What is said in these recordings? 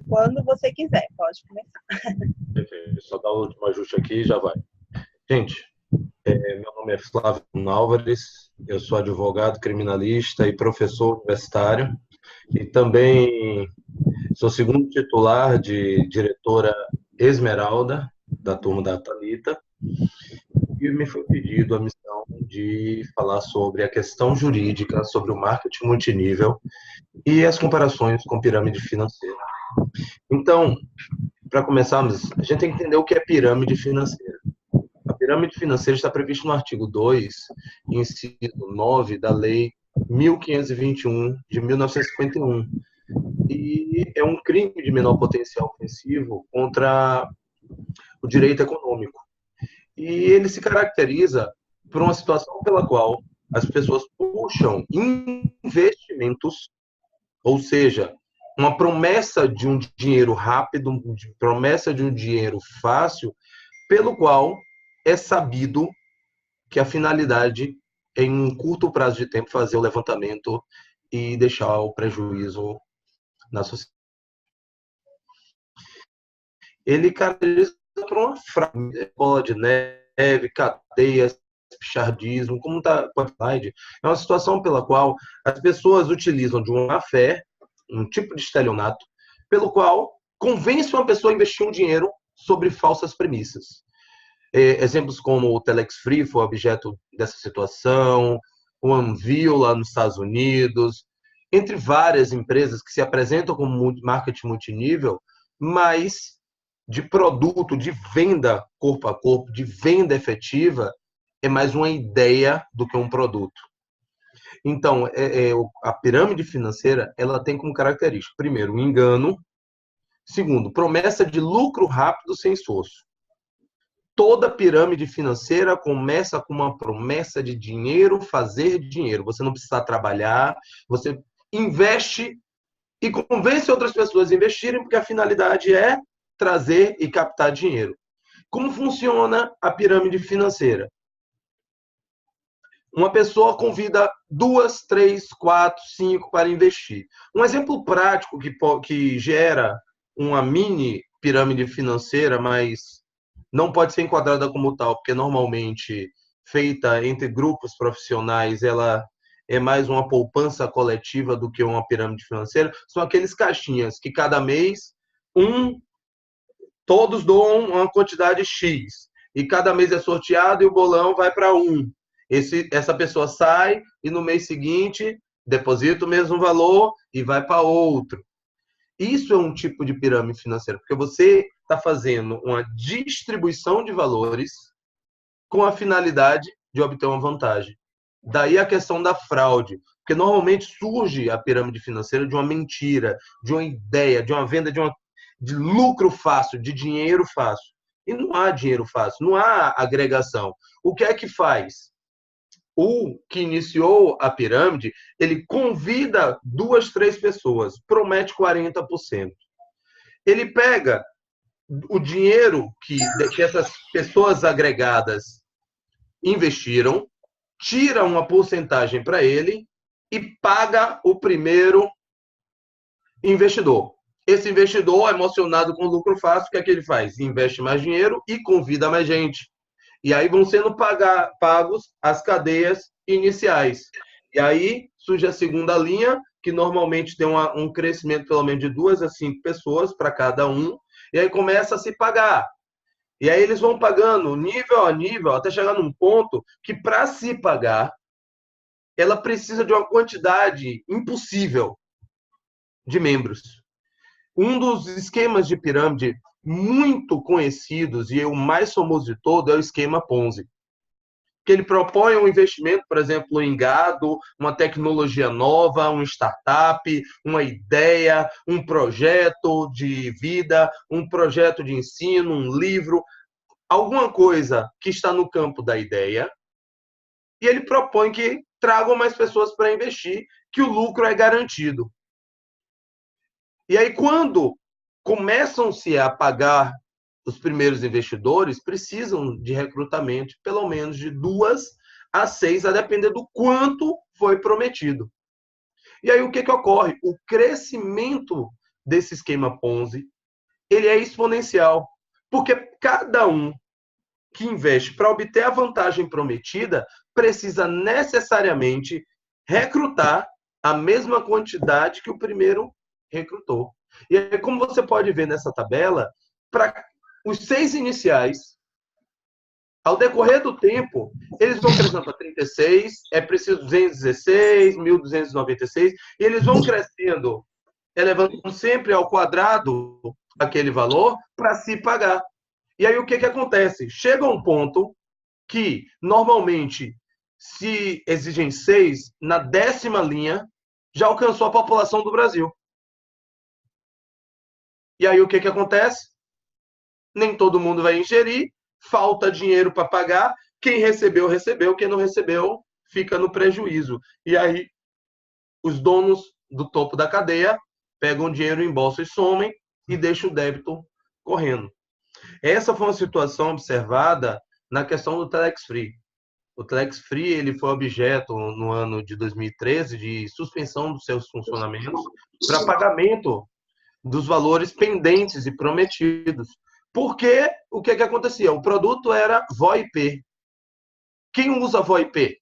Quando você quiser, pode começar. Perfeito. Só dar o último ajuste aqui e já vai. Gente, meu nome é Flávio Álvares, eu sou advogado criminalista e professor universitário, e também sou segundo titular de diretora Esmeralda, da turma da Thalita, e me foi pedido a missão de falar sobre a questão jurídica, sobre o marketing multinível e as comparações com pirâmide financeira. Então, para começarmos, a gente tem que entender o que é pirâmide financeira. A pirâmide financeira está prevista no artigo 2, inciso 9 da Lei 1521 de 1951. E é um crime de menor potencial ofensivo contra o direito econômico. E ele se caracteriza por uma situação pela qual as pessoas puxam investimentos, ou seja, uma promessa de um dinheiro rápido, promessa de um dinheiro fácil, pelo qual é sabido que a finalidade é, em um curto prazo de tempo, fazer o levantamento e deixar o prejuízo na sociedade. Ele caracteriza por uma fraude, bola de neve, cadeias, pichardismo, como está com a slide, é uma situação pela qual as pessoas utilizam de uma má-fé, um tipo de estelionato, pelo qual convence uma pessoa a investir um dinheiro sobre falsas premissas. Exemplos como o Telex Free foi objeto dessa situação, o Anvil lá nos Estados Unidos, entre várias empresas que se apresentam como marketing multinível, mas de produto, de venda corpo a corpo, de venda efetiva, é mais uma ideia do que um produto. Então, a pirâmide financeira ela tem como característica, primeiro, o engano, segundo, promessa de lucro rápido sem esforço. Toda pirâmide financeira começa com uma promessa de dinheiro, fazer dinheiro. Você não precisa trabalhar, você investe e convence outras pessoas a investirem, porque a finalidade é trazer e captar dinheiro. Como funciona a pirâmide financeira? Uma pessoa convida 2, 3, 4, 5 para investir. Um exemplo prático que gera uma mini pirâmide financeira, mas não pode ser enquadrada como tal, porque normalmente feita entre grupos profissionais, ela é mais uma poupança coletiva do que uma pirâmide financeira. São aqueles caixinhas que cada mês todos doam uma quantidade X e cada mês é sorteado e o bolão vai para um. Essa pessoa sai e no mês seguinte deposita o mesmo valor e vai para outro. Isso é um tipo de pirâmide financeira, porque você está fazendo uma distribuição de valores com a finalidade de obter uma vantagem. Daí a questão da fraude, porque normalmente surge a pirâmide financeira de uma mentira, de uma ideia, de uma venda de lucro fácil, de dinheiro fácil. E não há dinheiro fácil, não há agregação. O que é que faz? O que iniciou a pirâmide, ele convida 2, 3 pessoas, promete 40%. Ele pega o dinheiro que essas pessoas agregadas investiram, tira uma porcentagem para ele e paga o primeiro investidor. Esse investidor, emocionado com o lucro fácil, o que é que ele faz? Investe mais dinheiro e convida mais gente. E aí vão sendo pagos as cadeias iniciais. E aí surge a segunda linha, que normalmente tem um crescimento pelo menos de 2 a 5 pessoas para cada um, e aí começa a se pagar. E aí eles vão pagando nível a nível, até chegar num ponto que, para se pagar, ela precisa de uma quantidade impossível de membros. Um dos esquemas de pirâmide muito conhecidos e o mais famoso de todo é o esquema Ponzi, que ele propõe um investimento, por exemplo, em gado, uma tecnologia nova, uma startup, uma ideia, um projeto de vida, um projeto de ensino, um livro, alguma coisa que está no campo da ideia, e ele propõe que tragam mais pessoas para investir, que o lucro é garantido. E aí, quando começam-se a pagar os primeiros investidores, precisam de recrutamento, pelo menos de 2 a 6, a depender do quanto foi prometido. E aí, o que ocorre? O crescimento desse esquema Ponzi, ele é exponencial, porque cada um que investe para obter a vantagem prometida precisa necessariamente recrutar a mesma quantidade que o primeiro recrutou. E aí, como você pode ver nessa tabela, para os 6 iniciais, ao decorrer do tempo, eles vão crescendo para 36, é preciso 216, 1.296, e eles vão crescendo, elevando sempre ao quadrado aquele valor para se pagar. E aí o que acontece? Chega um ponto que, normalmente, se exigem 6, na 10ª linha, já alcançou a população do Brasil. E aí o que acontece? Nem todo mundo vai ingerir, falta dinheiro para pagar, quem recebeu, recebeu, quem não recebeu, fica no prejuízo. E aí os donos do topo da cadeia pegam dinheiro em bolsa e somem e deixam o débito correndo. Essa foi uma situação observada na questão do Telex Free. O Telex Free ele foi objeto, no ano de 2013, de suspensão dos seus funcionamentos para pagamento dos valores pendentes e prometidos. Porque o que acontecia? O produto era VoIP. Quem usa VoIP?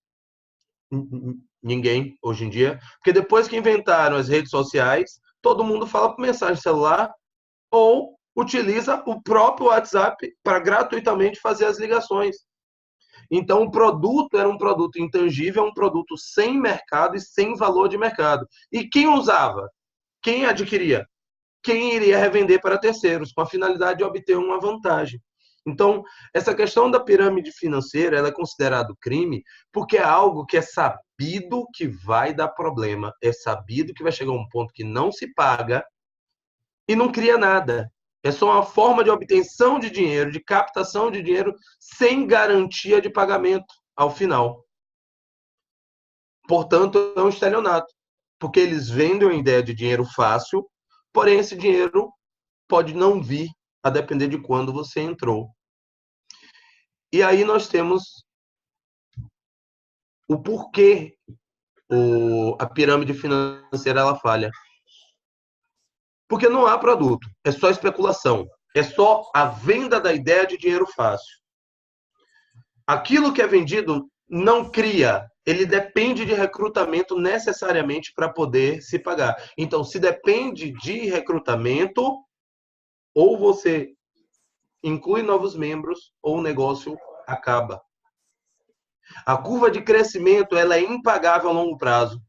Ninguém, hoje em dia. Porque depois que inventaram as redes sociais, todo mundo fala por mensagem celular ou utiliza o próprio WhatsApp para gratuitamente fazer as ligações. Então, o produto era um produto intangível, um produto sem mercado e sem valor de mercado. E quem usava? Quem adquiria? Quem iria revender para terceiros, com a finalidade de obter uma vantagem. Então, essa questão da pirâmide financeira ela é considerado crime porque é algo que é sabido que vai dar problema, é sabido que vai chegar a um ponto que não se paga e não cria nada. É só uma forma de obtenção de dinheiro, de captação de dinheiro, sem garantia de pagamento ao final. Portanto, é um estelionato, porque eles vendem uma ideia de dinheiro fácil, porém esse dinheiro pode não vir, a depender de quando você entrou. E aí nós temos o porquê a pirâmide financeira ela falha. Porque não há produto, é só especulação. É só a venda da ideia de dinheiro fácil. Aquilo que é vendido não cria, ele depende de recrutamento necessariamente para poder se pagar. Então, se depende de recrutamento, ou você inclui novos membros, ou o negócio acaba. A curva de crescimento ela é impagável a longo prazo.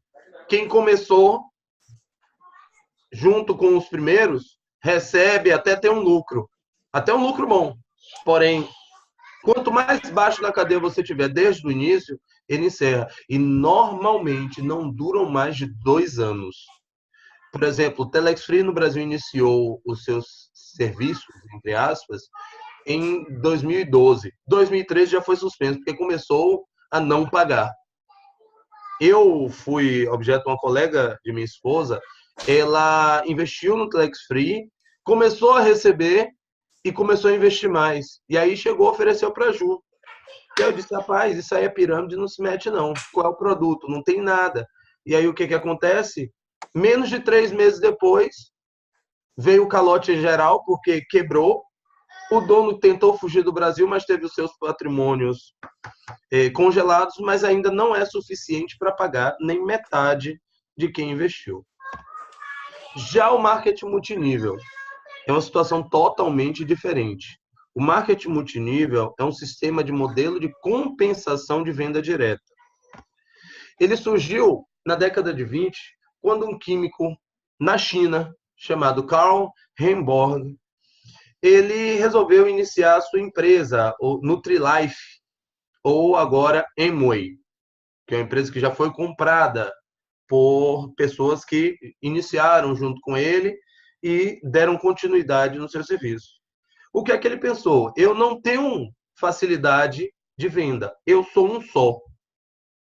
Quem começou junto com os primeiros recebe até ter um lucro. Até um lucro bom. Porém, quanto mais baixo na cadeia você tiver desde o início, ele encerra. E normalmente não duram mais de 2 anos. Por exemplo, o Telex Free no Brasil iniciou os seus serviços, entre aspas, em 2012. 2013 já foi suspenso, porque começou a não pagar. Eu fui objeto de uma colega de minha esposa, ela investiu no Telex Free, começou a receber e começou a investir mais. E aí chegou, ofereceu para a Ju. E eu disse, rapaz, isso aí é pirâmide, não se mete não. Qual é o produto? Não tem nada. E aí o que acontece? Menos de 3 meses depois, veio o calote geral, porque quebrou. O dono tentou fugir do Brasil, mas teve os seus patrimônios congelados, mas ainda não é suficiente para pagar nem metade de quem investiu. Já o marketing multinível é uma situação totalmente diferente. O marketing multinível é um sistema de modelo de compensação de venda direta. Ele surgiu na década de 20, quando um químico na China, chamado Karl Heinborg, ele resolveu iniciar a sua empresa, o Nutrilife, ou agora Amway, que é uma empresa que já foi comprada por pessoas que iniciaram junto com ele e deram continuidade no seu serviço. O que é que ele pensou? Eu não tenho facilidade de venda, eu sou um só.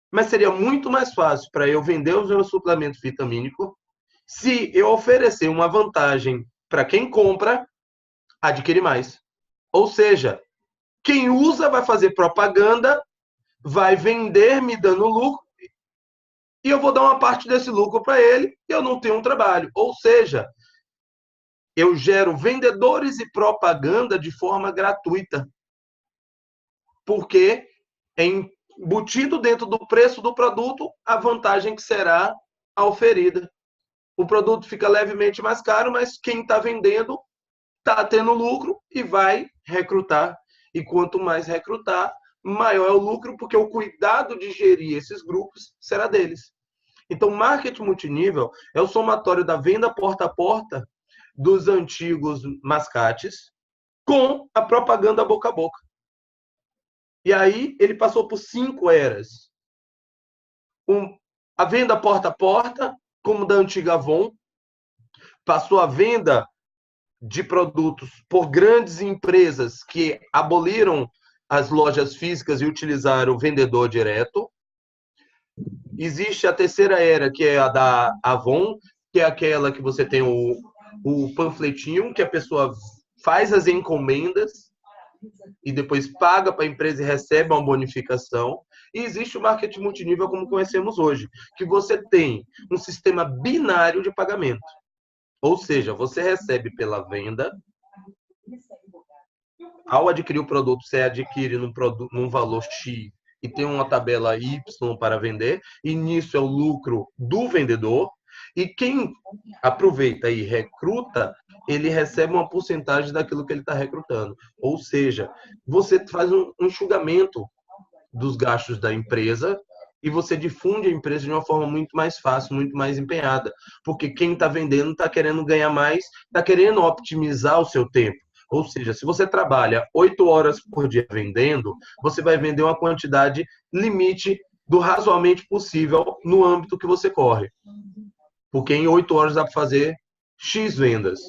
Mas seria muito mais fácil para eu vender o meu suplemento vitamínico se eu oferecer uma vantagem para quem compra, adquirir mais. Ou seja, quem usa vai fazer propaganda, vai vender me dando lucro, e eu vou dar uma parte desse lucro para ele e eu não tenho um trabalho. Ou seja, eu gero vendedores e propaganda de forma gratuita, porque é embutido dentro do preço do produto a vantagem que será oferida. O produto fica levemente mais caro, mas quem está vendendo está tendo lucro e vai recrutar. E quanto mais recrutar, maior é o lucro, porque o cuidado de gerir esses grupos será deles. Então, marketing multinível é o somatório da venda porta a porta dos antigos mascates com a propaganda boca a boca. E aí ele passou por 5 eras. A venda porta a porta, como da antiga Avon, passou a venda de produtos por grandes empresas que aboliram as lojas físicas e utilizaram o vendedor direto. Existe a terceira era, que é a da Avon, que é aquela que você tem o panfletinho, que a pessoa faz as encomendas e depois paga para a empresa e recebe uma bonificação. E existe o marketing multinível como conhecemos hoje, que você tem um sistema binário de pagamento. Ou seja, você recebe pela venda. Ao adquirir o produto, você adquire num valor X e tem uma tabela Y para vender, e nisso é o lucro do vendedor. E quem aproveita e recruta, ele recebe uma porcentagem daquilo que ele está recrutando. Ou seja, você faz um enxugamento dos gastos da empresa e você difunde a empresa de uma forma muito mais fácil, muito mais empenhada. Porque quem está vendendo está querendo ganhar mais, está querendo optimizar o seu tempo. Ou seja, se você trabalha 8 horas por dia vendendo, você vai vender uma quantidade limite do razoavelmente possível no âmbito que você corre. Porque em 8 horas dá para fazer X vendas.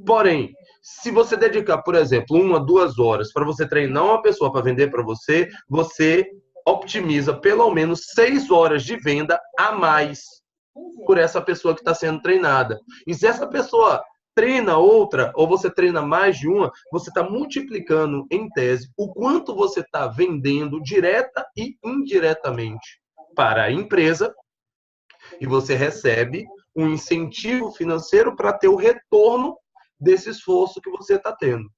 Porém, se você dedicar, por exemplo, 1 a 2 horas para você treinar uma pessoa para vender para você, você optimiza pelo menos 6 horas de venda a mais por essa pessoa que está sendo treinada. E se essa pessoa treina outra, ou você treina mais de uma, você está multiplicando, em tese, o quanto você está vendendo direta e indiretamente para a empresa, e você recebe um incentivo financeiro para ter o retorno desse esforço que você está tendo.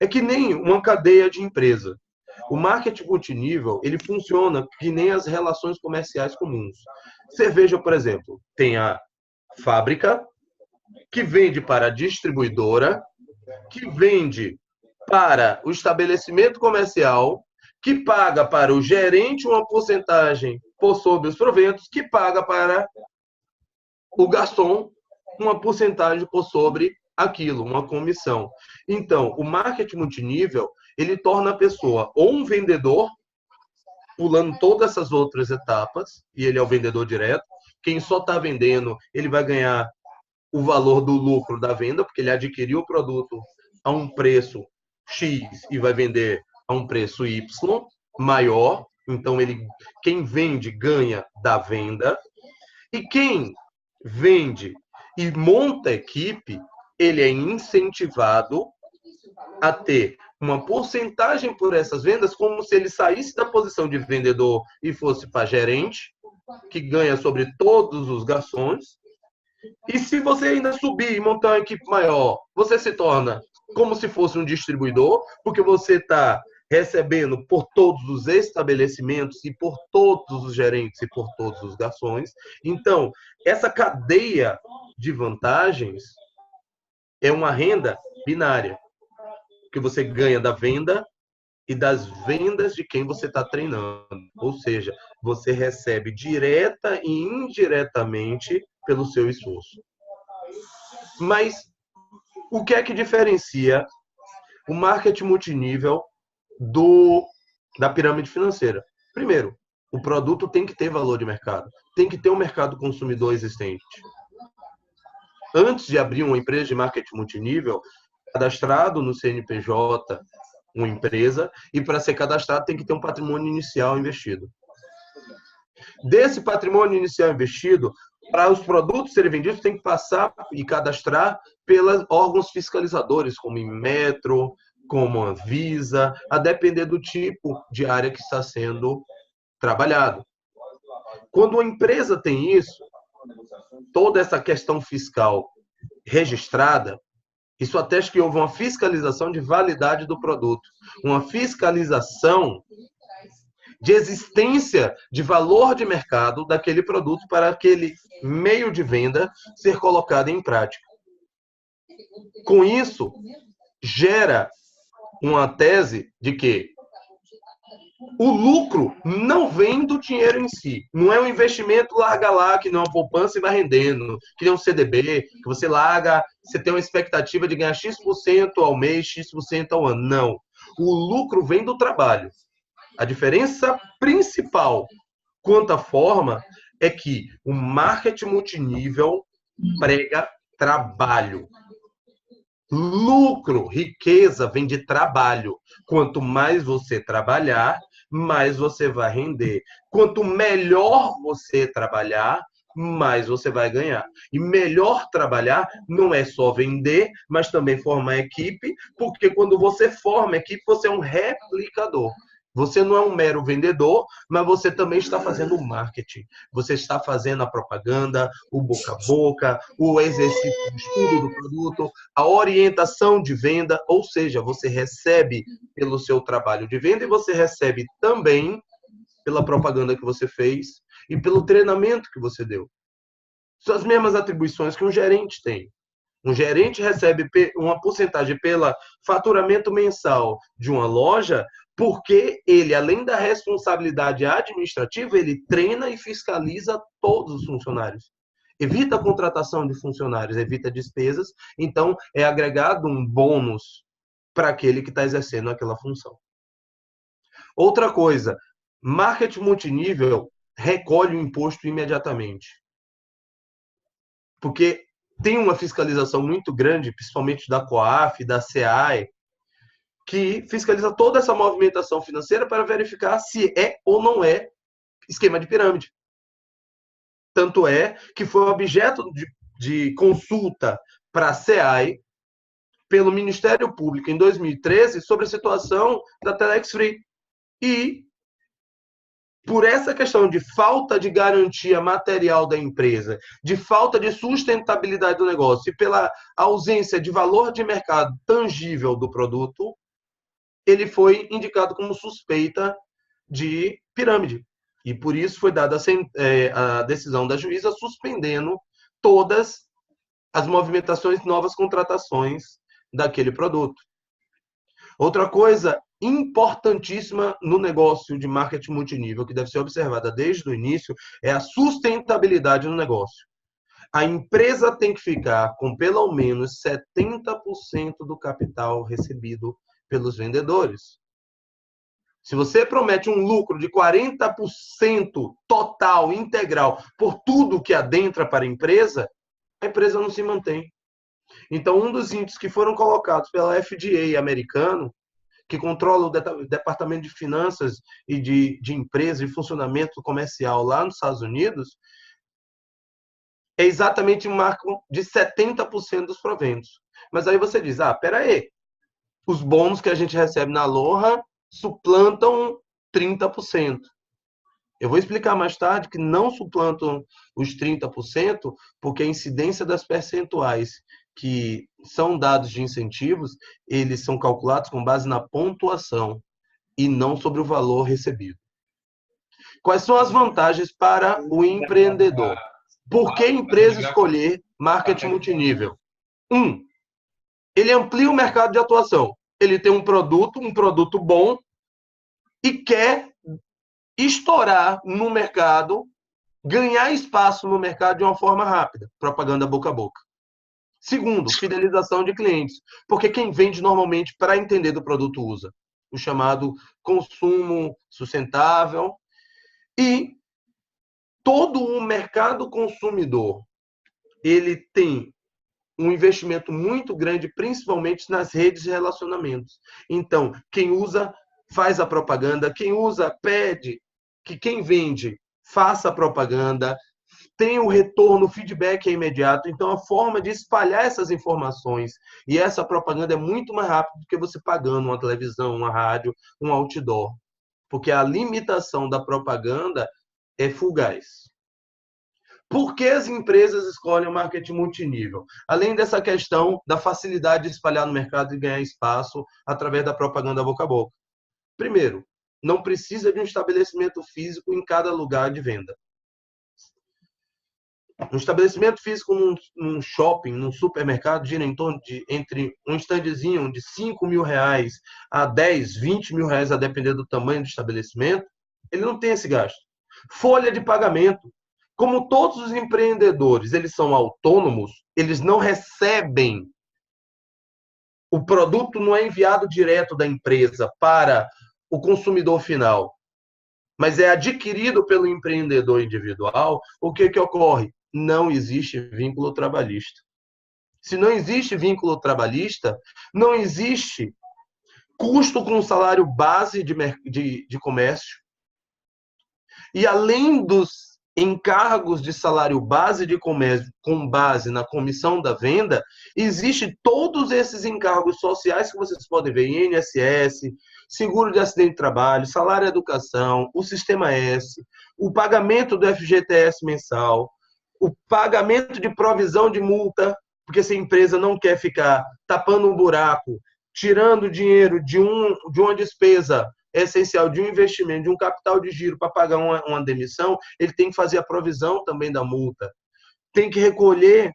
É que nem uma cadeia de empresa. O marketing multinível, ele funciona que nem as relações comerciais comuns. Cerveja, por exemplo, tem a fábrica, que vende para a distribuidora, que vende para o estabelecimento comercial, que paga para o gerente uma porcentagem por sobre os proventos, que paga para o garçom uma porcentagem por sobre aquilo, uma comissão. Então, o marketing multinível, ele torna a pessoa ou um vendedor, pulando todas essas outras etapas, e ele é o vendedor direto. Quem só está vendendo, ele vai ganhar o valor do lucro da venda, porque ele adquiriu o produto a um preço X e vai vender a um preço Y maior. Então, quem vende ganha da venda. E quem vende e monta equipe, ele é incentivado a ter uma porcentagem por essas vendas, como se ele saísse da posição de vendedor e fosse para gerente, que ganha sobre todos os garçons. E se você ainda subir e montar uma equipe maior, você se torna como se fosse um distribuidor, porque você está recebendo por todos os estabelecimentos e por todos os gerentes e por todos os garçons. Então, essa cadeia de vantagens é uma renda binária, que você ganha da venda e das vendas de quem você está treinando. Ou seja, você recebe direta e indiretamente pelo seu esforço. Mas o que é que diferencia o marketing multinível da pirâmide financeira? Primeiro, o produto tem que ter valor de mercado. Tem que ter um mercado consumidor existente. Antes de abrir uma empresa de marketing multinível, cadastrado no CNPJ, uma empresa, e para ser cadastrado tem que ter um patrimônio inicial investido. Desse patrimônio inicial investido, para os produtos serem vendidos, tem que passar e cadastrar pelos órgãos fiscalizadores, como Inmetro, como a Anvisa, a depender do tipo de área que está sendo trabalhado. Quando uma empresa tem isso, toda essa questão fiscal registrada, Isso atesta que houve uma fiscalização de validade do produto, uma fiscalização de existência de valor de mercado daquele produto para aquele meio de venda ser colocado em prática. Com isso, gera uma tese de que o lucro não vem do dinheiro em si. Não é um investimento larga lá, que não é uma poupança e vai rendendo, que nem um CDB, que você larga, você tem uma expectativa de ganhar X% ao mês, X% ao ano. Não. O lucro vem do trabalho. A diferença principal quanto à forma é que o marketing multinível prega trabalho. Lucro, riqueza vem de trabalho. Quanto mais você trabalhar, mais você vai render. Quanto melhor você trabalhar, mais você vai ganhar. E melhor trabalhar não é só vender, mas também formar equipe, porque quando você forma equipe, você é um replicador. Você não é um mero vendedor, mas você também está fazendo o marketing. Você está fazendo a propaganda, o boca a boca, o exercício de estudo do produto, a orientação de venda, ou seja, você recebe pelo seu trabalho de venda e você recebe também pela propaganda que você fez e pelo treinamento que você deu. São as mesmas atribuições que um gerente tem. Um gerente recebe uma porcentagem pelo faturamento mensal de uma loja, porque ele, além da responsabilidade administrativa, ele treina e fiscaliza todos os funcionários. Evita a contratação de funcionários, evita despesas, então é agregado um bônus para aquele que está exercendo aquela função. Outra coisa, marketing multinível recolhe o imposto imediatamente. Porque tem uma fiscalização muito grande, principalmente da COAF, da SEAE, que fiscaliza toda essa movimentação financeira para verificar se é ou não é esquema de pirâmide. Tanto é que foi objeto de consulta para a SEAE pelo Ministério Público em 2013 sobre a situação da Telex Free. E por essa questão de falta de garantia material da empresa, de falta de sustentabilidade do negócio e pela ausência de valor de mercado tangível do produto, ele foi indicado como suspeita de pirâmide. E por isso foi dada a decisão da juíza suspendendo todas as movimentações, novas contratações daquele produto. Outra coisa importantíssima no negócio de marketing multinível, que deve ser observada desde o início, é a sustentabilidade no negócio. A empresa tem que ficar com pelo menos 70% do capital recebido pelos vendedores. Se você promete um lucro de 40% total, integral, por tudo que adentra para a empresa não se mantém. Então, um dos índices que foram colocados pela FDA americano, que controla o Departamento de Finanças e de empresa e funcionamento comercial lá nos Estados Unidos, é exatamente um marco de 70% dos proventos. Mas aí você diz, peraí, os bônus que a gente recebe na Aloha suplantam 30%. Eu vou explicar mais tarde que não suplantam os 30%, porque a incidência das percentuais que são dados de incentivos, eles são calculados com base na pontuação e não sobre o valor recebido. Quais são as vantagens para o empreendedor? Por que a empresa escolher marketing multinível? Ele amplia o mercado de atuação. Ele tem um produto bom e quer estourar no mercado, ganhar espaço no mercado de uma forma rápida. Propaganda boca a boca. Segundo, fidelização de clientes. Porque quem vende normalmente, para entender do produto, usa o chamado consumo sustentável. E todo o mercado consumidor, ele tem um investimento muito grande, principalmente nas redes de relacionamentos. Então, quem usa, faz a propaganda. Quem usa, pede que quem vende faça a propaganda. Tem o retorno, o feedback é imediato. Então, a forma de espalhar essas informações e essa propaganda é muito mais rápida do que você pagando uma televisão, uma rádio, um outdoor. Porque a limitação da propaganda é fugaz. Por que as empresas escolhem o marketing multinível? Além dessa questão da facilidade de espalhar no mercado e ganhar espaço através da propaganda boca a boca. Primeiro, não precisa de um estabelecimento físico em cada lugar de venda. Um estabelecimento físico num shopping, num supermercado, gira em torno de entre um standzinho de R$ 5.000 a 10, R$ 20.000, a depender do tamanho do estabelecimento, ele não tem esse gasto. Folha de pagamento. Como todos os empreendedores, eles são autônomos, eles não recebem. O produto não é enviado direto da empresa para o consumidor final, mas é adquirido pelo empreendedor individual. O que ocorre? Não existe vínculo trabalhista. Se não existe vínculo trabalhista, não existe custo com salário base de comércio. E além dos encargos de salário base de comércio com base na comissão da venda, existe todos esses encargos sociais que vocês podem ver, INSS, seguro de acidente de trabalho, salário educação, o sistema S, o pagamento do FGTS mensal, o pagamento de provisão de multa, porque se a empresa não quer ficar tapando um buraco, tirando dinheiro de uma despesa essencial, de um investimento, de um capital de giro para pagar uma demissão, ele tem que fazer a provisão também da multa. Tem que recolher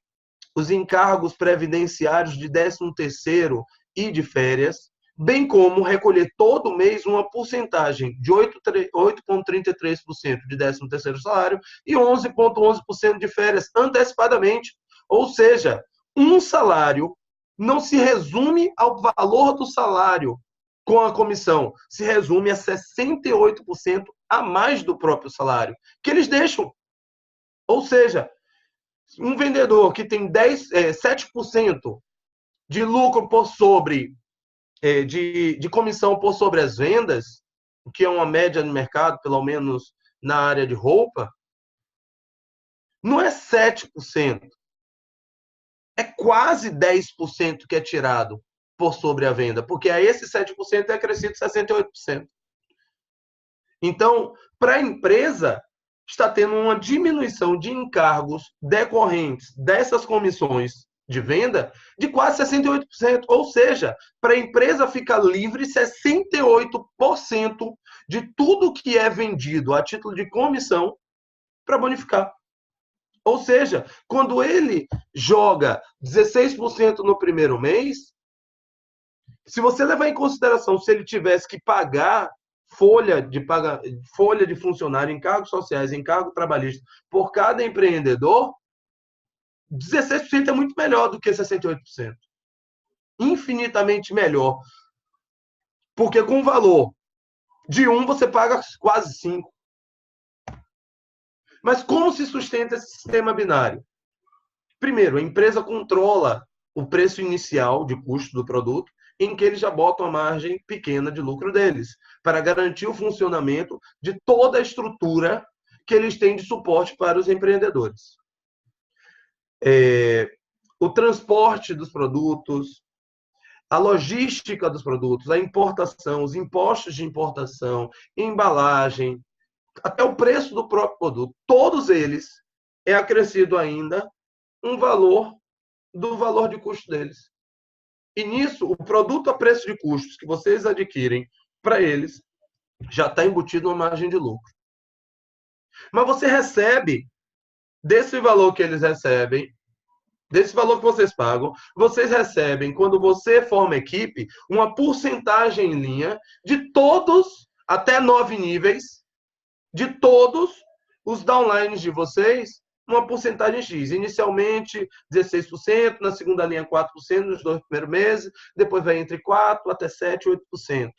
os encargos previdenciários de 13º e de férias, bem como recolher todo mês uma porcentagem de 8,33% de 13º salário e 11,11% de férias antecipadamente. Ou seja, um salário não se resume ao valor do salário com a comissão, se resume a 68% a mais do próprio salário, que eles deixam. Ou seja, um vendedor que tem 7% de lucro por sobre, de comissão por sobre as vendas, que é uma média no mercado, pelo menos na área de roupa, não é 7%. É quase 10% que é tirado por sobre a venda, porque a esse 7% é acrescido 68%. Então, para a empresa, está tendo uma diminuição de encargos decorrentes dessas comissões de venda de quase 68%. Ou seja, para a empresa ficar livre 68% de tudo que é vendido a título de comissão para bonificar. Ou seja, quando ele joga 16% no primeiro mês, se você levar em consideração se ele tivesse que pagar folha de funcionário, encargos sociais, encargo trabalhista por cada empreendedor, 16% é muito melhor do que 68%. Infinitamente melhor. Porque com o valor de 1, você paga quase 5. Mas como se sustenta esse sistema binário? Primeiro, a empresa controla o preço inicial de custo do produto, em que eles já botam a margem pequena de lucro deles, para garantir o funcionamento de toda a estrutura que eles têm de suporte para os empreendedores. O transporte dos produtos, a logística dos produtos, a importação, os impostos de importação, embalagem, até o preço do próprio produto, todos eles é acrescido ainda um valor do valor de custo deles. E nisso, o produto a preço de custos que vocês adquirem para eles já está embutido uma margem de lucro. Mas você recebe desse valor que eles recebem, desse valor que vocês pagam, vocês recebem, quando você forma equipe, uma porcentagem em linha de todos, até 9 níveis, de todos os downlines de vocês, uma porcentagem X. Inicialmente, 16%, na segunda linha, 4% nos 2 primeiros meses, depois vai entre 4% até 7%, 8%.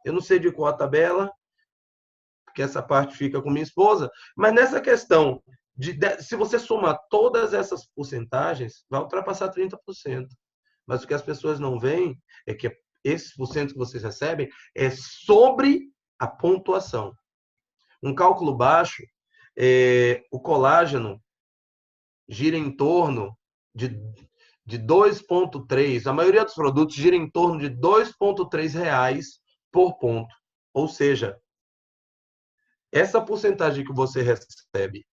Eu não sei de qual a tabela, porque essa parte fica com minha esposa, mas nessa questão, se você somar todas essas porcentagens, vai ultrapassar 30%. Mas o que as pessoas não veem é que esses porcentos que vocês recebem é sobre a pontuação. Um cálculo baixo, o colágeno gira em torno de 2,3. A maioria dos produtos gira em torno de R$ 2,3 por ponto. Ou seja, essa porcentagem que você recebe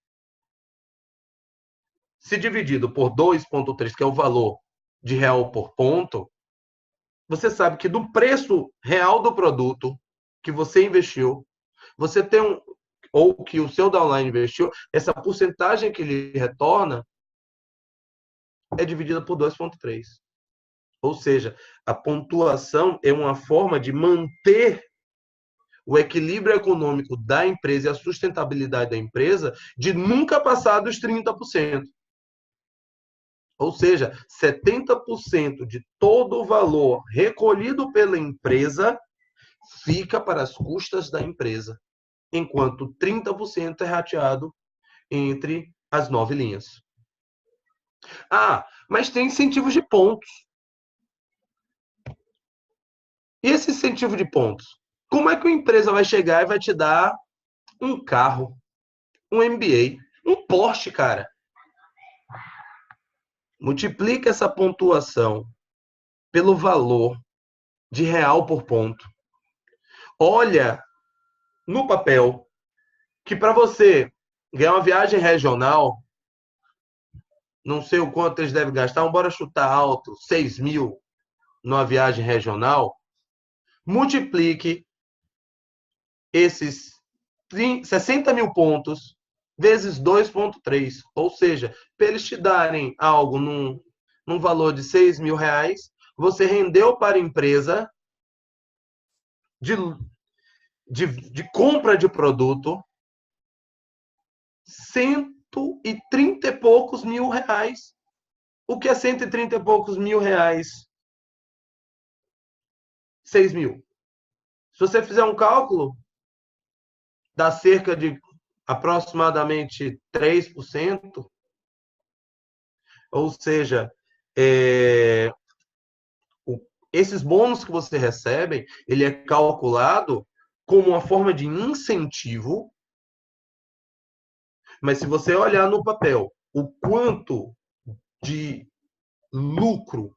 se dividido por 2,3, que é o valor de real por ponto, você sabe que do preço real do produto que você investiu, você tem ou que o seu downline investiu, essa porcentagem que ele retorna é dividida por 2,3. Ou seja, a pontuação é uma forma de manter o equilíbrio econômico da empresa e a sustentabilidade da empresa de nunca passar dos 30%. Ou seja, 70% de todo o valor recolhido pela empresa fica para as custas da empresa, enquanto 30% é rateado entre as 9 linhas. Ah, mas tem incentivos de pontos. E esse incentivo de pontos? Como é que uma empresa vai chegar e vai te dar um carro, um MBA, um Porsche, cara? Multiplica essa pontuação pelo valor de real por ponto. Olha no papel que para você ganhar uma viagem regional, não sei o quanto eles devem gastar, bora chutar alto, 6 mil numa viagem regional, multiplique esses 60 mil pontos vezes 2,3. Ou seja, para eles te darem algo num valor de 6 mil reais, você rendeu para a empresa de compra de produto 130 e poucos mil reais. O que é 130 e poucos mil reais? 6 mil. Se você fizer um cálculo, dá cerca de aproximadamente 3%. Ou seja, esses bônus que você recebe, ele é calculado como uma forma de incentivo, mas se você olhar no papel o quanto de lucro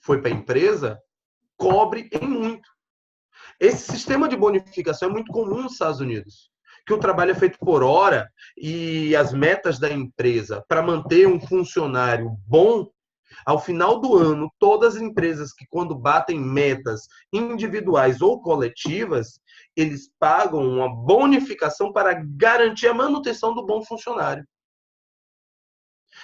foi para a empresa, cobre em muito. Esse sistema de bonificação é muito comum nos Estados Unidos, que o trabalho é feito por hora e as metas da empresa para manter um funcionário bom, ao final do ano, todas as empresas que quando batem metas individuais ou coletivas, eles pagam uma bonificação para garantir a manutenção do bom funcionário.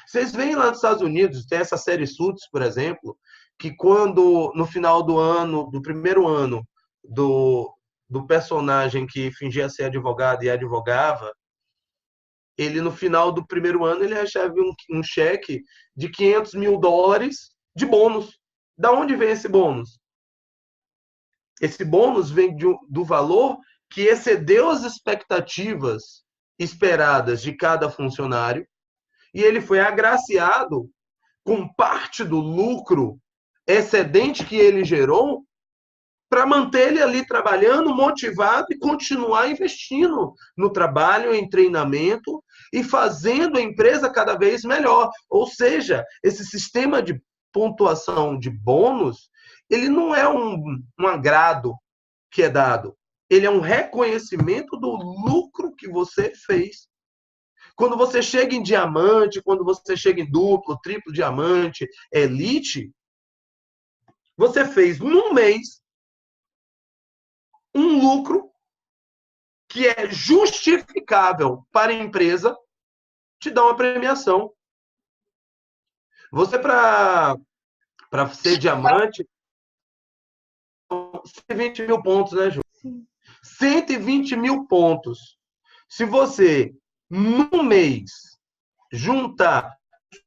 Vocês veem lá nos Estados Unidos, tem essa série Suits, por exemplo, que quando no final do ano, do primeiro ano do personagem que fingia ser advogado e advogava, ele no final do primeiro ano ele recebe um cheque de 500 mil dólares de bônus. Da onde vem esse bônus? Esse bônus vem do valor que excedeu as expectativas esperadas de cada funcionário e ele foi agraciado com parte do lucro excedente que ele gerou para manter ele ali trabalhando, motivado e continuar investindo no trabalho, em treinamento e fazendo a empresa cada vez melhor. Ou seja, esse sistema de pontuação de bônus, ele não é um agrado que é dado, ele é um reconhecimento do lucro que você fez. Quando você chega em diamante, quando você chega em duplo, triplo diamante, elite, você fez num mês um lucro que é justificável para a empresa te dar uma premiação. Você, para ser diamante, 120 mil pontos, né, Ju? Sim. 120 mil pontos. Se você, num mês, juntar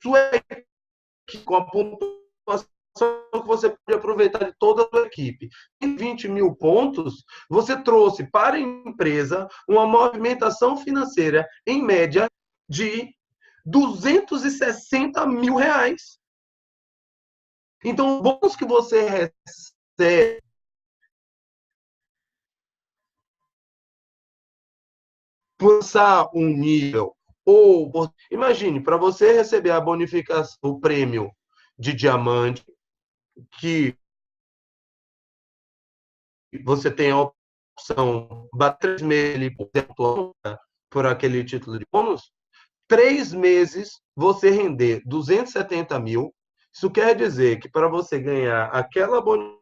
sua equipe com a pontuação que você pode aproveitar de toda a sua equipe, em 20 mil pontos, você trouxe para a empresa uma movimentação financeira, em média, de 260 mil reais. Então, o bônus que você recebe por um nível, ou imagine, para você receber a bonificação, o prêmio de diamante, que você tem a opção bater 3 meses por aquele título de bônus, 3 meses, você render 270 mil, isso quer dizer que para você ganhar aquela bonificação,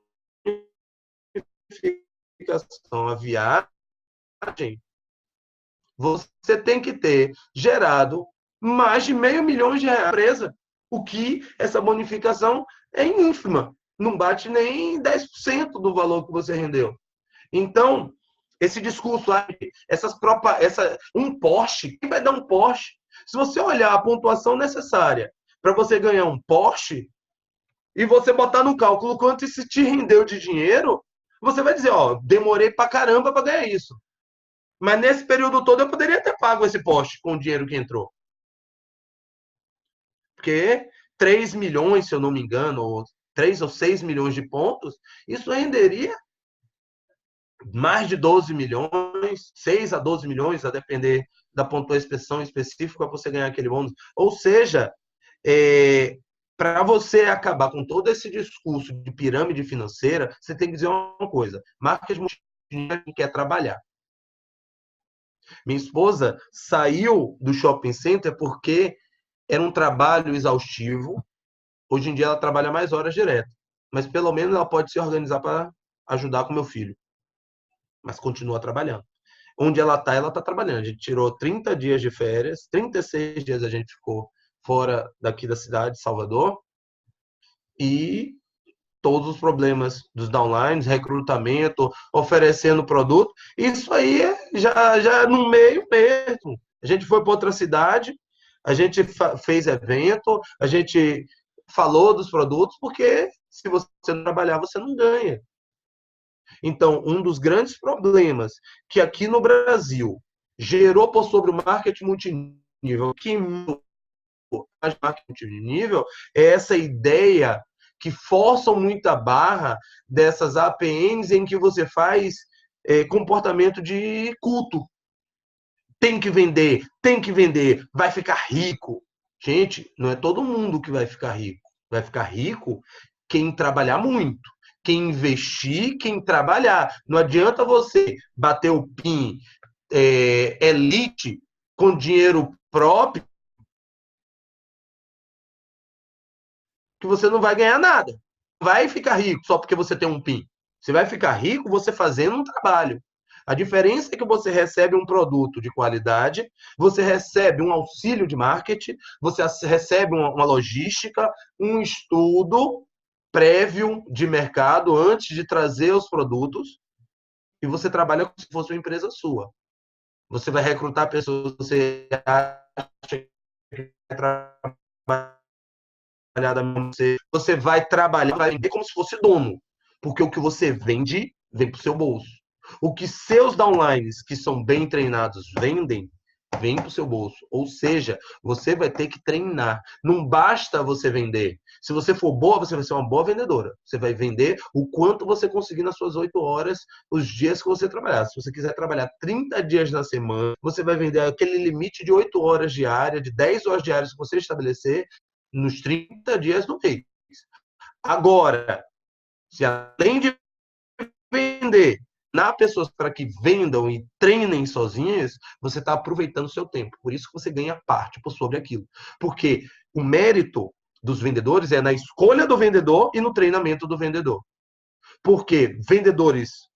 a viagem, você tem que ter gerado mais de R$ 500 mil empresa, o que essa bonificação é ínfima, não bate nem 10% do valor que você rendeu. Então, esse discurso, um Porsche, quem vai dar um Porsche? Se você olhar a pontuação necessária para você ganhar um Porsche e você botar no cálculo quanto isso te rendeu de dinheiro, você vai dizer, ó, demorei pra caramba para ganhar isso. Mas nesse período todo eu poderia ter pago esse Porsche com o dinheiro que entrou. Porque 3 milhões, se eu não me engano, ou 3 ou 6 milhões de pontos, isso renderia mais de 12 milhões, 6 a 12 milhões, a depender da pontuação específica para você ganhar aquele bônus. Ou seja, para você acabar com todo esse discurso de pirâmide financeira, você tem que dizer uma coisa: marketing quer trabalhar. Minha esposa saiu do shopping center porque era um trabalho exaustivo. Hoje em dia ela trabalha mais horas direto, mas pelo menos ela pode se organizar para ajudar com meu filho, mas continua trabalhando. Onde ela está trabalhando. A gente tirou 30 dias de férias, 36 dias a gente ficou fora daqui da cidade, Salvador, e todos os problemas dos downlines, recrutamento, oferecendo produto, isso aí já no meio mesmo. A gente foi para outra cidade, a gente fez evento, a gente falou dos produtos, porque se você não trabalhar, você não ganha. Então, um dos grandes problemas que aqui no Brasil gerou sobre o marketing multinível, que marketing multinível, é essa ideia que forçam muito a barra dessas APNs em que você faz comportamento de culto. Tem que vender, vai ficar rico. Gente, não é todo mundo que vai ficar rico. Vai ficar rico quem trabalhar muito. Quem investir, quem trabalhar. Não adianta você bater o PIN elite com dinheiro próprio que você não vai ganhar nada. Vai ficar rico só porque você tem um PIN. Você vai ficar rico você fazendo um trabalho. A diferença é que você recebe um produto de qualidade, você recebe um auxílio de marketing, você recebe uma logística, um estudo prévio de mercado antes de trazer os produtos, e você trabalha como se fosse uma empresa sua. Você vai recrutar pessoas, você acha que vai você vai trabalhar, vai vender como se fosse dono, porque o que você vende vem para o seu bolso. O que seus downlines, que são bem treinados, vendem, vem para o seu bolso. Ou seja, você vai ter que treinar. Não basta você vender. Se você for boa, você vai ser uma boa vendedora. Você vai vender o quanto você conseguir nas suas 8 horas, os dias que você trabalhar. Se você quiser trabalhar 30 dias na semana, você vai vender aquele limite de 8 horas diárias, de 10 horas diárias que você estabelecer nos 30 dias do mês. Agora, se além de vender, na pessoas para que vendam e treinem sozinhas, você está aproveitando o seu tempo. Por isso que você ganha parte por sobre aquilo. Porque o mérito dos vendedores é na escolha do vendedor e no treinamento do vendedor. Porque vendedores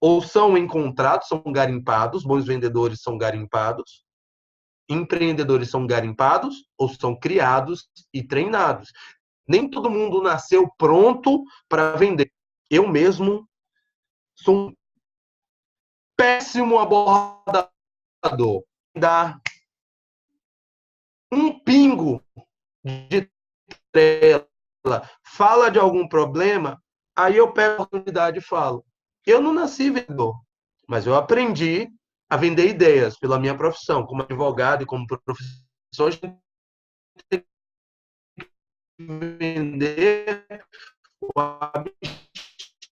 ou são encontrados, são garimpados, bons vendedores são garimpados, empreendedores são garimpados ou são criados e treinados. Nem todo mundo nasceu pronto para vender. Eu mesmo sou um péssimo abordador. Dá um pingo de tela, fala de algum problema, aí eu pego a oportunidade e falo. Eu não nasci vendedor, mas eu aprendi a vender ideias pela minha profissão, como advogado e como professor, vender o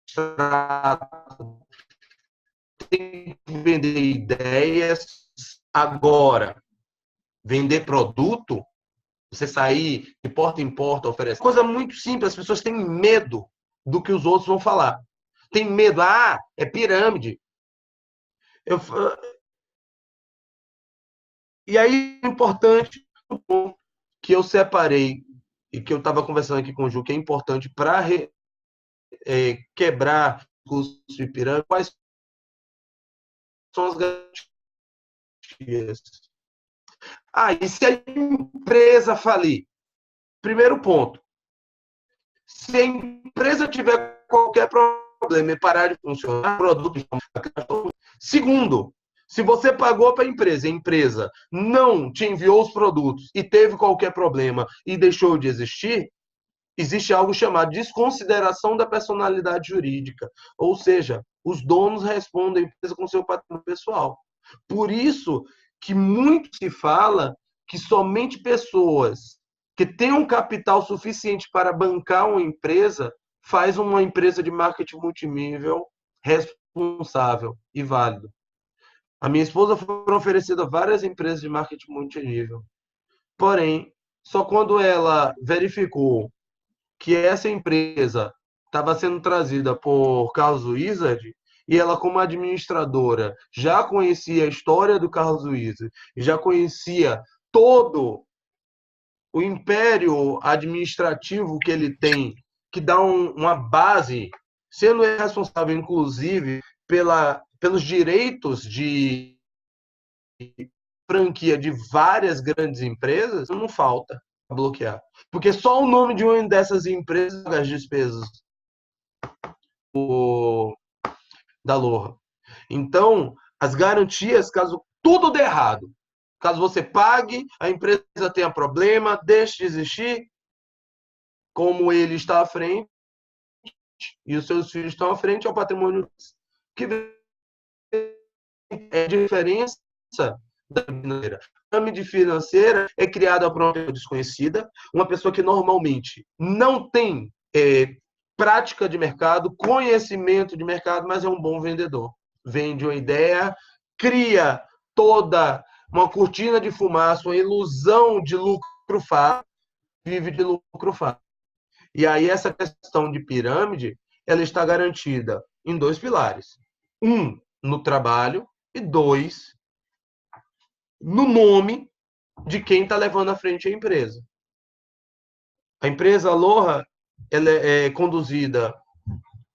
abstrato, tem que vender ideias agora. Vender produto, você sair de porta em porta oferecer. Coisa muito simples, as pessoas têm medo do que os outros vão falar. Tem medo, é pirâmide. E aí, importante, que eu separei e que eu estava conversando aqui com o Ju, que é importante para quebrar custos de pirâmide, quais são as garantias? E se a empresa falir? Primeiro ponto, se a empresa tiver qualquer problema e parar de funcionar, produto. Segundo, se você pagou para a empresa não te enviou os produtos e teve qualquer problema e deixou de existir, existe algo chamado desconsideração da personalidade jurídica. Ou seja, os donos respondem à empresa com seu patrimônio pessoal. Por isso que muito se fala que somente pessoas que têm um capital suficiente para bancar uma empresa faz uma empresa de marketing multinível responsável e válido. A minha esposa foi oferecida várias empresas de marketing multinível. Porém, só quando ela verificou que essa empresa estava sendo trazida por Carlos Wizard e ela, como administradora, já conhecia a história do Carlos Wizard, já conhecia todo o império administrativo que ele tem, que dá uma base, sendo responsável, inclusive, pelos direitos de franquia de várias grandes empresas, não falta bloquear. Porque só o nome de uma dessas empresas paga as despesas da Loha. Então, as garantias, caso tudo dê errado, caso você pague, a empresa tenha problema, deixe de existir, como ele está à frente e os seus filhos estão à frente, é o patrimônio que é a diferença da financeira. A pirâmide financeira é criada por uma pessoa desconhecida, uma pessoa que normalmente não tem prática de mercado, conhecimento de mercado, mas é um bom vendedor. Vende uma ideia, cria toda uma cortina de fumaça, uma ilusão de lucro fácil, vive de lucro fácil. E aí essa questão de pirâmide, ela está garantida em dois pilares. Um, no trabalho, e dois, no nome de quem está levando à frente a empresa. A empresa Loha, ela é conduzida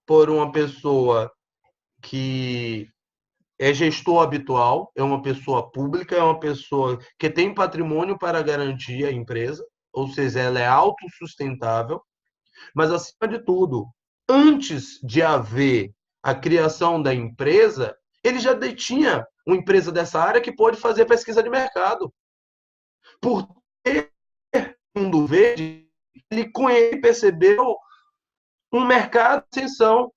por uma pessoa que é gestor habitual, é uma pessoa pública, é uma pessoa que tem patrimônio para garantir a empresa, ou seja, ela é autossustentável, mas, acima de tudo, antes de haver a criação da empresa, ele já detinha uma empresa dessa área que pode fazer pesquisa de mercado. Por ter mundo verde, ele percebeu um mercado de ascensão,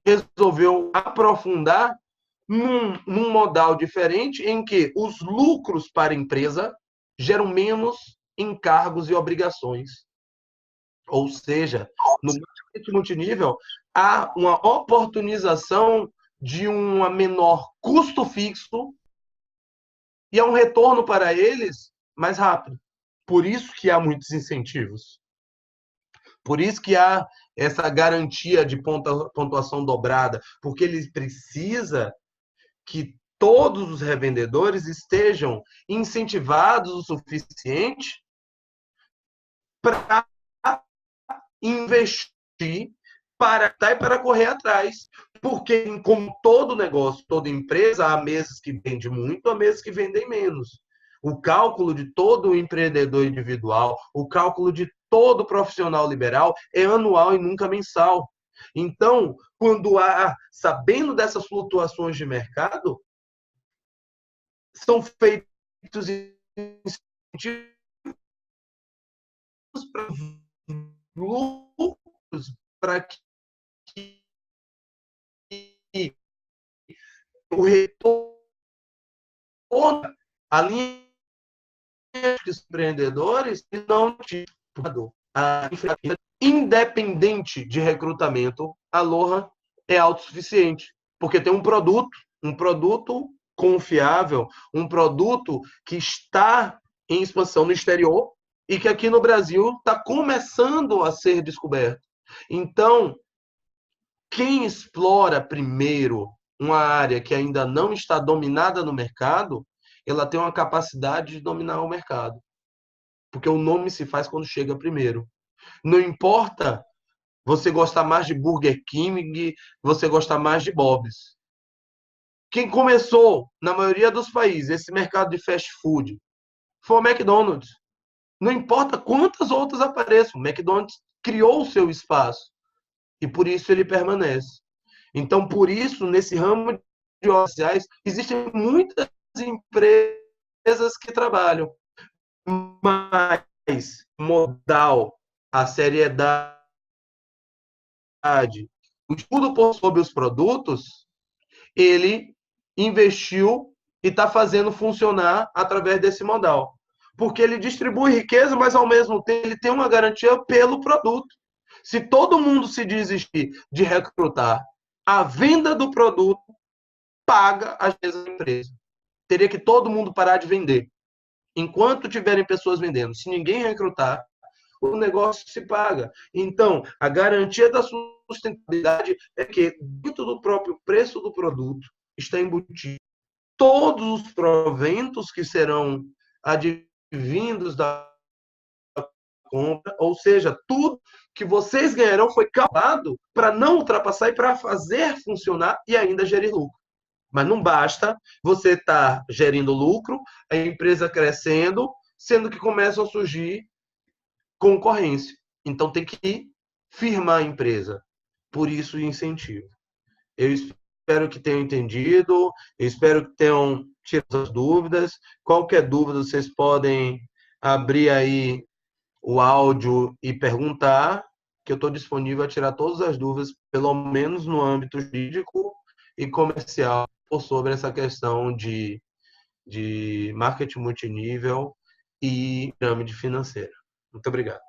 resolveu aprofundar num modal diferente em que os lucros para a empresa geram menos encargos e obrigações. Ou seja, no marketing multinível, há uma oportunização de um menor custo fixo e há um retorno para eles mais rápido. Por isso que há muitos incentivos. Por isso que há essa garantia de pontuação dobrada, porque ele precisa que todos os revendedores estejam incentivados o suficiente para investir, para correr atrás. Porque, como todo negócio, toda empresa, há meses que vende muito, há meses que vendem menos. O cálculo de todo empreendedor individual, o cálculo de todo profissional liberal é anual e nunca mensal. Então, quando sabendo dessas flutuações de mercado, são feitos incentivos para lucros, para que o retorno, a linha dos empreendedores, não independente de recrutamento, a Loha é autossuficiente, porque tem um produto confiável, um produto que está em expansão no exterior e que aqui no Brasil está começando a ser descoberto. Então, quem explora primeiro uma área que ainda não está dominada no mercado, ela tem uma capacidade de dominar o mercado. Porque o nome se faz quando chega primeiro. Não importa você gostar mais de Burger King, você gostar mais de Bob's. Quem começou, na maioria dos países, esse mercado de fast food foi o McDonald's. Não importa quantas outras apareçam, o McDonald's criou o seu espaço e por isso ele permanece. Então, por isso, nesse ramo de óleos essenciais, existem muitas empresas que trabalham, mas modal, a seriedade, o estudo sobre os produtos, ele investiu e está fazendo funcionar através desse modal. Porque ele distribui riqueza, mas ao mesmo tempo ele tem uma garantia pelo produto. Se todo mundo se desistir de recrutar, a venda do produto paga as empresas. Teria que todo mundo parar de vender. Enquanto tiverem pessoas vendendo, se ninguém recrutar, o negócio se paga. Então, a garantia da sustentabilidade é que dentro do próprio preço do produto está embutido todos os proventos que serão advindos da compra, ou seja, tudo que vocês ganharão foi calculado para não ultrapassar e para fazer funcionar e ainda gerir lucro. Mas não basta você estar gerindo lucro, a empresa crescendo, sendo que começam a surgir concorrência. Então tem que firmar a empresa. Por isso o incentivo. Eu espero que tenham entendido, eu espero que tenham tirado as dúvidas. Qualquer dúvida, vocês podem abrir aí o áudio e perguntar, que eu estou disponível a tirar todas as dúvidas, pelo menos no âmbito jurídico e comercial, sobre essa questão de marketing multinível e pirâmide financeira. Muito obrigado.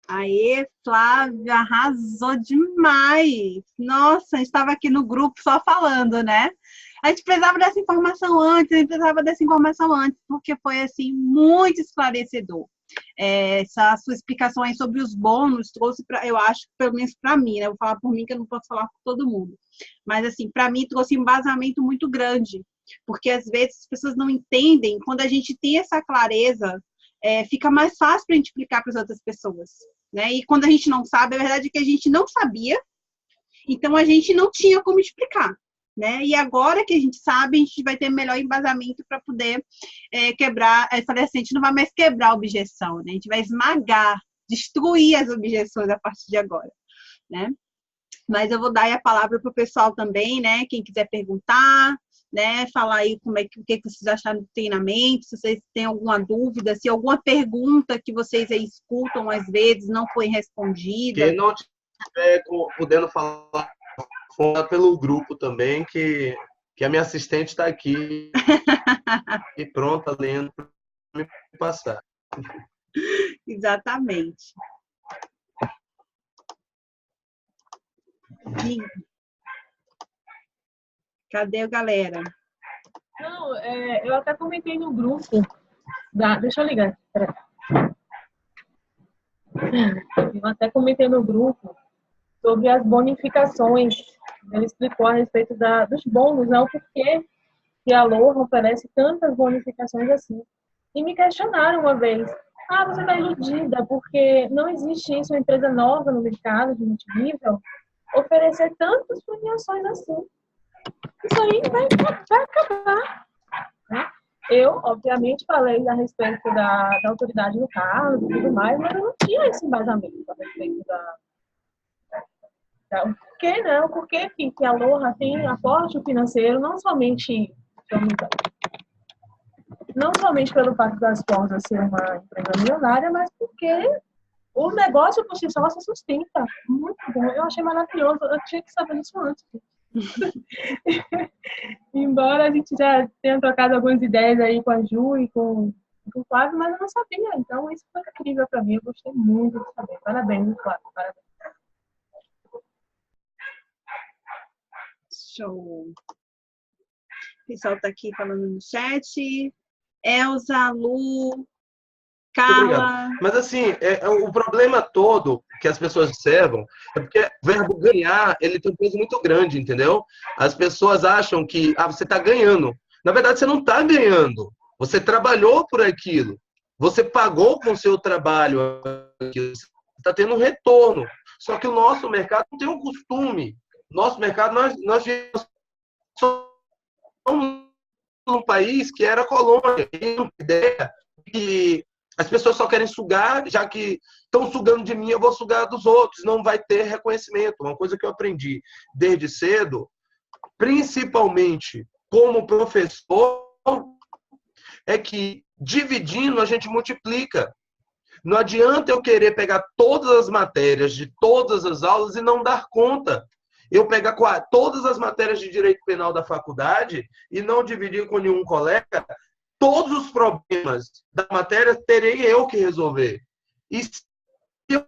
Aê, Flávia, arrasou demais! Nossa, a gente estava aqui no grupo só falando, né? A gente precisava dessa informação antes, porque foi, assim, muito esclarecedor. Essa sua explicação aí sobre os bônus trouxe, eu acho, pelo menos para mim, né? Eu vou falar por mim, que eu não posso falar por todo mundo. Mas, assim, para mim, trouxe um embasamento muito grande, porque, às vezes, as pessoas não entendem. Quando a gente tem essa clareza, fica mais fácil para a gente explicar para as outras pessoas, né? E quando a gente não sabe, a verdade é que a gente não sabia, então a gente não tinha como explicar, né? E agora que a gente sabe, a gente vai ter melhor embasamento para poder quebrar, a gente não vai mais quebrar a objeção, né? A gente vai esmagar, destruir as objeções a partir de agora, né? Mas eu vou dar aí a palavra para o pessoal também, né? Quem quiser perguntar, né? Falar aí o que vocês acharam do treinamento, se vocês têm alguma dúvida, se alguma pergunta que vocês aí escutam às vezes não foi respondida. Quem não estiver podendo falar, fala pelo grupo também, que a minha assistente está aqui e pronta, lendo para me passar. Exatamente. Cadê a galera? Não, eu até comentei no grupo. Deixa eu ligar. Peraí. Eu até comentei no grupo sobre as bonificações. Ele explicou a respeito dos bônus, né? O porquê que a Aloha oferece tantas bonificações assim. E me questionaram uma vez. Você está iludida, porque não existe isso, uma empresa nova no mercado de multinível oferecer tantas premiações assim. Isso aí vai acabar, né? Eu, obviamente, falei a respeito da autoridade no cargo e tudo mais, mas eu não tinha esse embasamento a respeito o porquê, né? O porquê que a Aloha tem aporte financeiro, não somente pelo fato das Forjas ser uma empresa milionária, mas porque o negócio por si só se sustenta. Muito bom. Eu achei maravilhoso. Eu tinha que saber isso antes. Embora a gente já tenha trocado algumas ideias aí com a Ju e com o Flávio, mas eu não sabia. Então, isso foi incrível para mim. Eu gostei muito de saber. Parabéns, Flávio. Parabéns. Show. O pessoal está aqui falando no chat. Elza, Lu, Carla. Mas assim, o problema todo que as pessoas observam é porque o verbo ganhar, ele tem um peso muito grande, entendeu? As pessoas acham que você está ganhando, Na verdade, você não está ganhando. Você trabalhou por aquilo. Você pagou com o seu trabalho aquilo. Você está tendo um retorno. Só que o nosso mercado não tem um costume. Nosso mercado, nós somos um país que era colônia. Tem uma ideia que as pessoas só querem sugar, já que estão sugando de mim, eu vou sugar dos outros. Não vai ter reconhecimento. Uma coisa que eu aprendi desde cedo, principalmente como professor, é que dividindo a gente multiplica. Não adianta eu querer pegar todas as matérias de todas as aulas e não dar conta. Eu pegar todas as matérias de direito penal da faculdade e não dividir com nenhum colega, todos os problemas da matéria terei eu que resolver. E se eu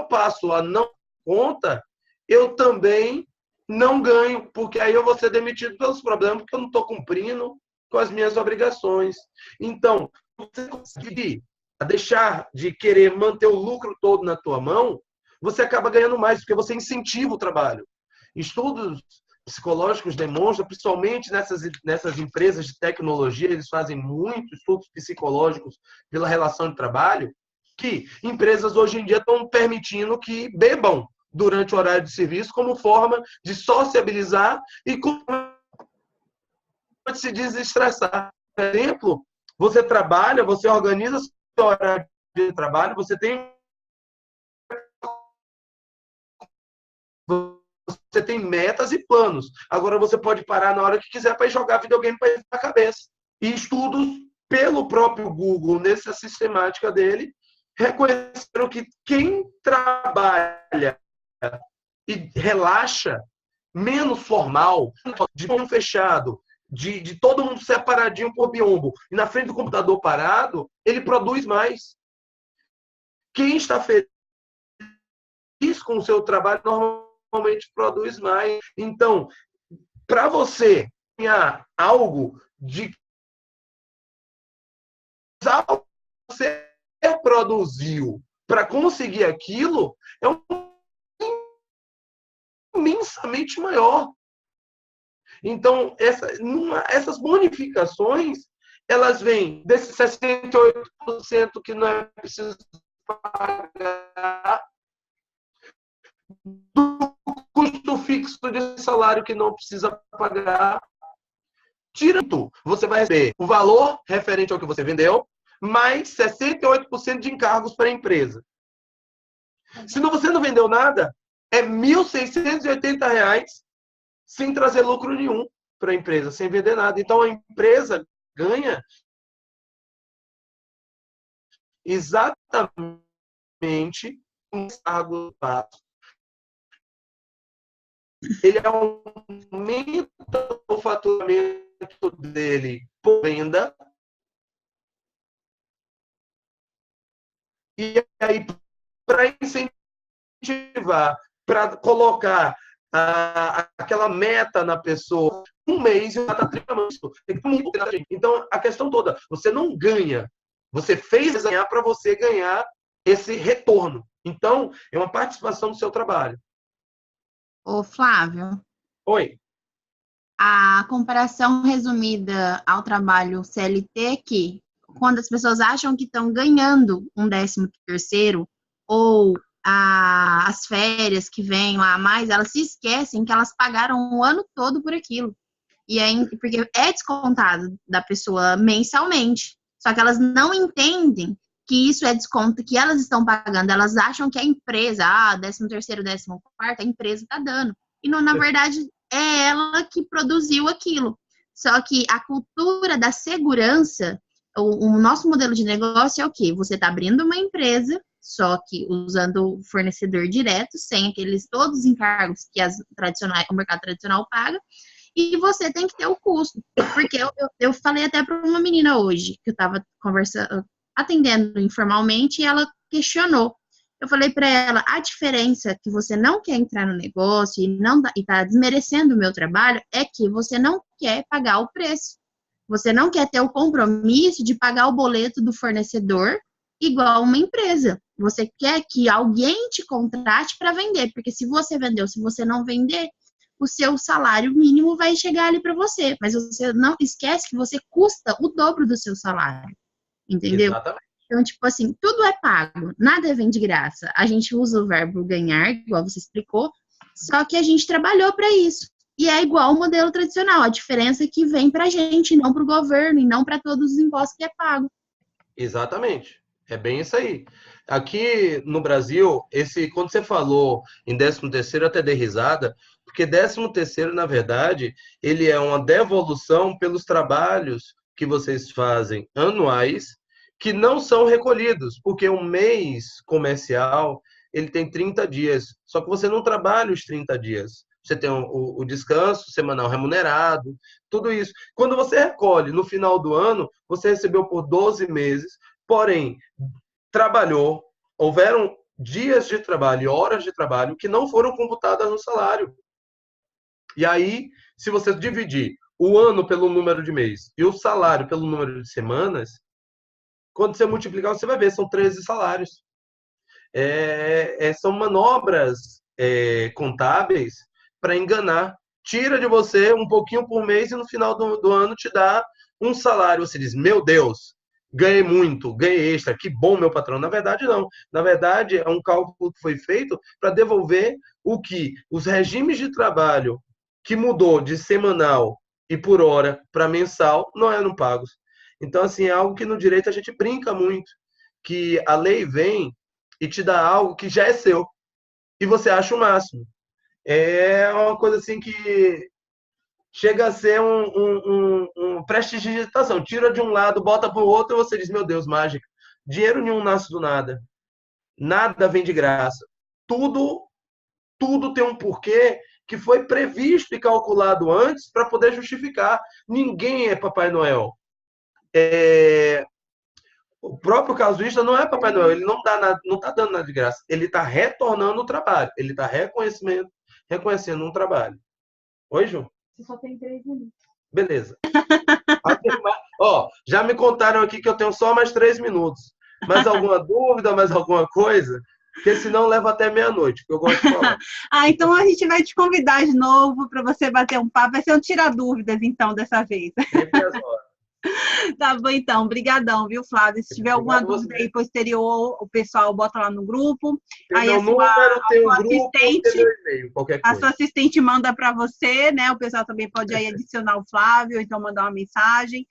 passo a não dar conta, eu também não ganho, porque aí eu vou ser demitido pelos problemas, porque eu não estou cumprindo com as minhas obrigações. Então, você conseguir deixar de querer manter o lucro todo na tua mão, você acaba ganhando mais, porque você incentiva o trabalho. Estudos psicológicos demonstram, principalmente nessas empresas de tecnologia, eles fazem muitos estudos psicológicos pela relação de trabalho, que empresas hoje em dia estão permitindo que bebam durante o horário de serviço como forma de sociabilizar e como de se desestressar. Por exemplo, você trabalha, você organiza seu horário de trabalho, você tem metas e planos. Agora você pode parar na hora que quiser para ir jogar videogame para ir na cabeça. E estudos pelo próprio Google, nessa sistemática dele, reconheceram que quem trabalha e relaxa, menos formal, de mão fechado, de todo mundo separadinho por biombo, e na frente do computador parado, ele produz mais. Quem está feliz com o seu trabalho normalmente produz mais. Então, para você ganhar algo de você produziu para conseguir aquilo, é imensamente maior. Então, essas bonificações, elas vêm desses 68% que não é preciso pagar, do custo fixo de salário que não precisa pagar. Tira tudo. Você vai receber o valor referente ao que você vendeu, mais 68% de encargos para a empresa. Se você não vendeu nada, é R$ 1.680 sem trazer lucro nenhum para a empresa, sem vender nada. Então, a empresa ganha exatamente um encargo básico. Ele aumenta o faturamento dele por venda. E aí, para incentivar, para colocar aquela meta na pessoa, um mês já está treinando isso. Então, a questão toda, você não ganha. Você fez ganhar para você ganhar esse retorno. Então, é uma participação do seu trabalho. Ô, Flávio. Oi. A comparação resumida ao trabalho CLT é que, quando as pessoas acham que estão ganhando um 13º ou as férias que vêm lá a mais, elas se esquecem que elas pagaram o ano todo por aquilo. E aí, porque é descontado da pessoa mensalmente. Só que elas não entendem que isso é desconto que elas estão pagando. Elas acham que a empresa, 13º, 14º, a empresa está dando. E, não, na verdade, é ela que produziu aquilo. Só que a cultura da segurança, o nosso modelo de negócio é o quê? Você está abrindo uma empresa, só que usando o fornecedor direto, sem todos os encargos que o mercado tradicional paga, e você tem que ter o custo. Porque eu falei até para uma menina hoje, que eu estava conversando, atendendo informalmente, e ela questionou. Eu falei para ela, a diferença que você não quer entrar no negócio e está desmerecendo o meu trabalho é que você não quer pagar o preço. Você não quer ter o compromisso de pagar o boleto do fornecedor igual uma empresa. Você quer que alguém te contrate para vender, porque se você vendeu, se você não vender, o seu salário mínimo vai chegar ali para você. Mas você não esquece que você custa o dobro do seu salário, entendeu? Exatamente. Então, tipo assim, tudo é pago, nada vem de graça. A gente usa o verbo ganhar, igual você explicou, só que a gente trabalhou para isso. E é igual o modelo tradicional, a diferença é que vem para a gente, não para o governo, e não para todos os impostos que é pago. Exatamente. É bem isso aí. Aqui no Brasil, quando você falou em 13º, até dei risada, porque 13º, na verdade, ele é uma devolução pelos trabalhos que vocês fazem anuais, que não são recolhidos, porque um mês comercial, ele tem 30 dias, só que você não trabalha os 30 dias. Você tem o descanso semanal remunerado, tudo isso. Quando você recolhe no final do ano, você recebeu por 12 meses, porém, trabalhou, houveram dias de trabalho e horas de trabalho que não foram computadas no salário. E aí, se você dividir o ano pelo número de mês e o salário pelo número de semanas, quando você multiplicar, você vai ver, são 13 salários. São manobras contábeis para enganar. Tira de você um pouquinho por mês e no final do ano te dá um salário. Você diz, meu Deus, ganhei muito, ganhei extra, que bom, meu patrão. Na verdade, não. Na verdade, é um cálculo que foi feito para devolver o que os regimes de trabalho que mudou de semanal e por hora para mensal não eram pagos. Então, assim, é algo que no direito a gente brinca muito, que a lei vem e te dá algo que já é seu e você acha o máximo. É uma coisa assim que chega a ser um prestidigitação. Tira de um lado, bota para o outro e você diz, meu Deus, mágica. Dinheiro nenhum nasce do nada. Nada vem de graça. Tudo tem um porquê que foi previsto e calculado antes para poder justificar. Ninguém é Papai Noel. O próprio casuísta não é Papai Noel. Ele não está dando nada de graça. Ele está retornando o trabalho. Ele está reconhecendo um trabalho. Oi, Ju? Você só tem 3 minutos. Beleza. Ó, já me contaram aqui que eu tenho só mais 3 minutos. Mais alguma dúvida, mais alguma coisa? Porque senão leva até meia-noite, que eu gosto de falar. Então a gente vai te convidar de novo para você bater um papo. Vai ser um tirar-dúvidas, então, dessa vez. Sempre às horas. Tá bom, então. Obrigadão, viu, Flávio? Se tiver alguma Obrigado dúvida você. aí posterior, o pessoal bota lá no grupo. Tem Aí meu número, tem o grupo, tem meu e-mail, qualquer a coisa. sua assistente manda para você, né? O pessoal também pode aí adicionar o Flávio, então mandar uma mensagem.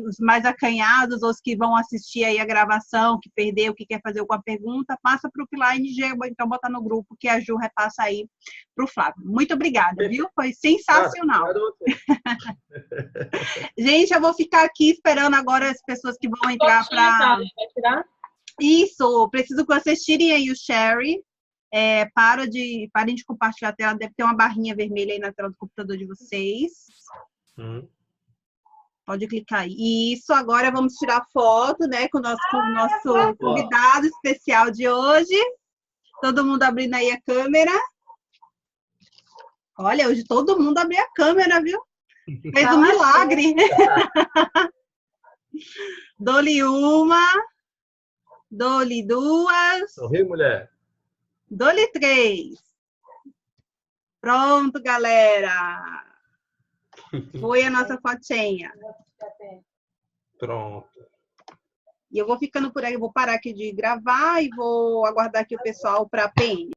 Os mais acanhados, ou os que vão assistir aí a gravação, que perdeu, que quer fazer alguma pergunta, passa para o Pilar NG, então bota no grupo que a Ju repassa aí para o Flávio. Muito obrigada, viu? Foi sensacional. Gente, eu vou ficar aqui esperando agora as pessoas que vão entrar para... Vai tirar? Isso, preciso que vocês tirem aí o share. Parem de compartilhar a tela, deve ter uma barrinha vermelha aí na tela do computador de vocês. Pode clicar aí. Isso, agora vamos tirar foto, né, com o nosso convidado especial de hoje. Todo mundo abrindo aí a câmera. Olha, hoje todo mundo abriu a câmera, viu? Fez um milagre. Dou-lhe uma. Dou-lhe duas. Sorri, mulher. Dou-lhe 3. Pronto, galera. Foi a nossa fotinha. Pronto. E eu vou ficando por aí. Eu vou parar aqui de gravar e vou aguardar aqui o pessoal para a PM.